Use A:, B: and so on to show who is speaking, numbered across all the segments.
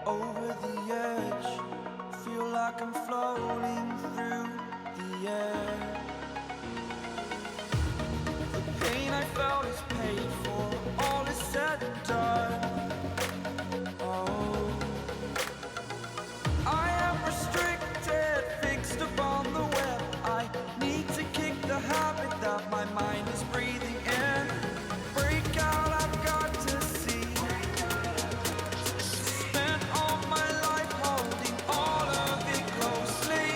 A: over the edge. Feel like I'm floating through the air. The pain I felt is paid for, all is said and done. Oh, I am restricted, fixed upon the web. I need to kick the habit that my mind is breathing in. Break out, I've got to see. Spent all my life holding all of it closely.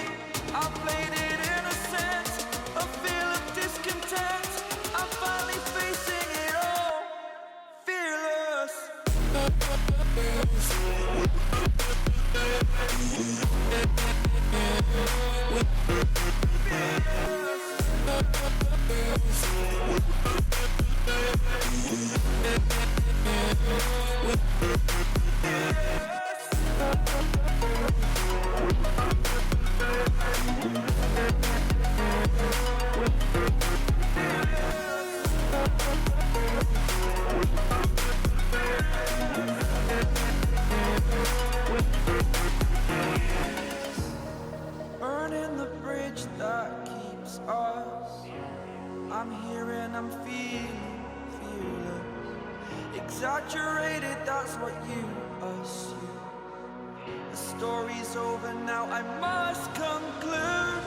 A: I played it innocent, a feel of discontent. I'm finally facing it all, fearless. Burning the bridge that keeps us. I'm here and I'm feeling fearless. Exaggerated, that's what you assume. The story's over now, I must conclude.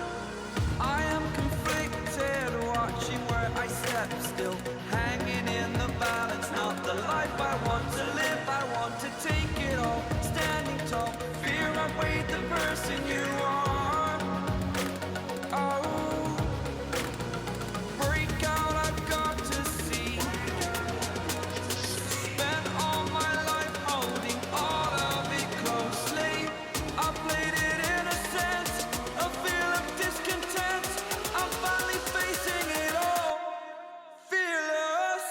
A: I am conflicted, watching where I step still, hanging in the balance. Not the life I want to live, I want to take it all. Standing tall, fear I weighed the person you are. Oh, break out, I've got to see. Spent all my life holding all of it closely. I played it innocent, a feel of discontent. I'm finally facing it all, fearless.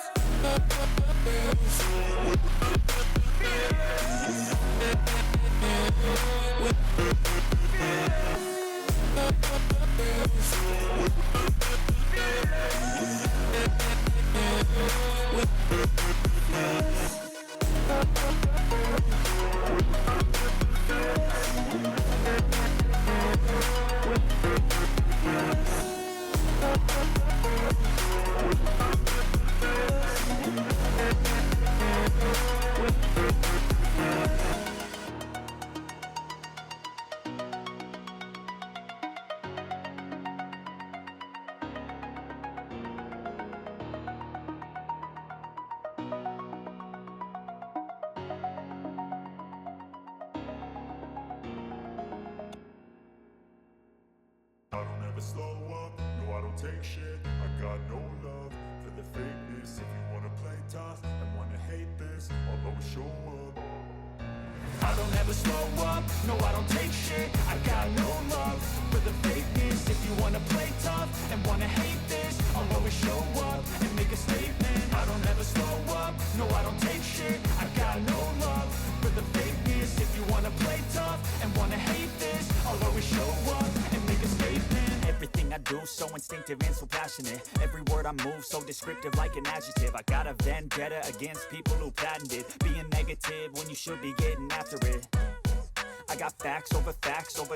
B: I don't ever slow up, no I don't take shit. I got no love for the fakeness. If you wanna play tough and wanna hate this, I'll always show up.
C: I don't ever slow up, no I don't take shit. I got no love for the fakeness. If you wanna play tough and wanna hate this, I'll always show up and make a statement. I don't ever slow up, no I don't take shit. I got no love for the fakeness. If you wanna play tough and wanna hate this, I'll always show up and make a statement.
D: Everything I do so instinctive and so passionate. Every word I move so descriptive like an adjective. I got a vendetta against people who patented being negative when you should be getting after it. I got facts over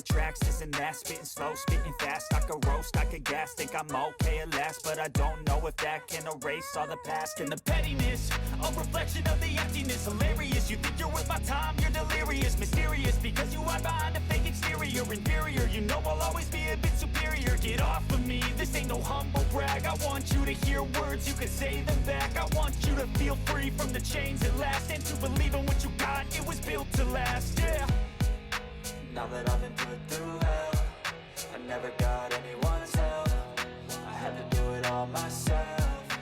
D: tracks, this and that. Spitting slow, spitting fast. I could roast, I could gas. Think I'm okay at last, but I don't know if that can erase all the past.
C: And the pettiness, a reflection of the emptiness. Hilarious, you think you're worth my time, you're delirious. Mysterious, because you hide behind a fake exterior. Inferior, you know I'll always be a bit superior. Get off of me, this ain't no humble brag. I want you to hear words, you can say them back. I want you to feel free from the chains at last, and to believe in what you got, it was built to last, yeah.
A: Now that I've been put through hell, I never got anyone's help. I had to do it all myself.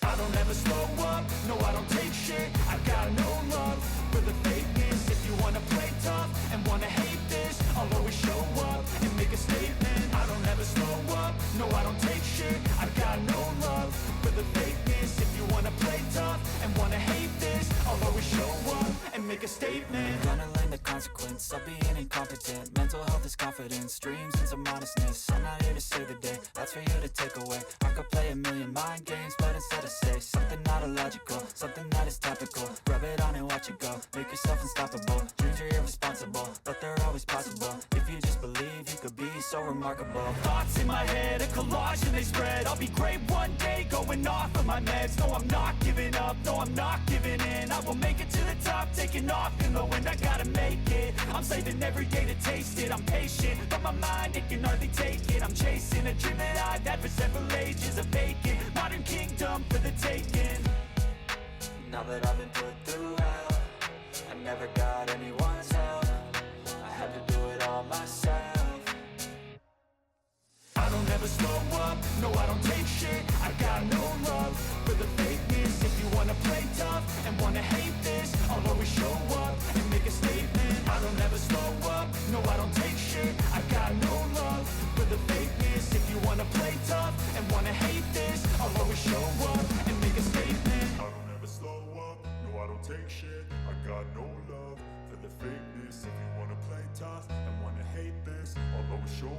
C: I don't ever slow up, no I don't take shit. I got no love for the fakeness. If you wanna play tough and wanna hate this, I'll always show up and make a statement. I don't ever slow up, no I don't take shit. I got no love for the fakeness. If you wanna play tough and wanna hate this, I'll always show up and make a statement.
A: Gonna learn the
D: consequence of being incompetent. Mental health is confidence, dreams and some honestness. I'm not here to save the day, that's for you to take away. I could play a million mind games, but instead I say something not illogical, something that is topical. Rub it on and watch it go, make yourself unstoppable. Dreams are irresponsible, but they're always possible. If you just believe, you could be so remarkable.
C: Thoughts in my head, a collage and they spread. I'll be great one day, going off of my meds. No, I'm not giving up, no, I'm not giving in. I will make it to the top, taking off in the wind. I gotta make it, I'm saving every day to taste it. I'm patient, but my mind, it can hardly take it. I'm chasing a dream that I've had for several ages. A vacant, modern kingdom for the taking.
D: Now that I've been put through hell, I never got anyone's help. I had to do it all myself.
C: I don't ever slow up, no I don't take shit. I got no love for the fakeness. If you wanna play tough and wanna hate this, I'll always show up and make a statement. I don't ever slow up, no I don't take shit. I got no love for the fakeness. If you wanna play tough and wanna hate this, I'll always show up and make a statement.
B: I don't ever slow up, no I don't take shit. I got no love for the fakeness. If you wanna play tough and wanna hate this, I'll always show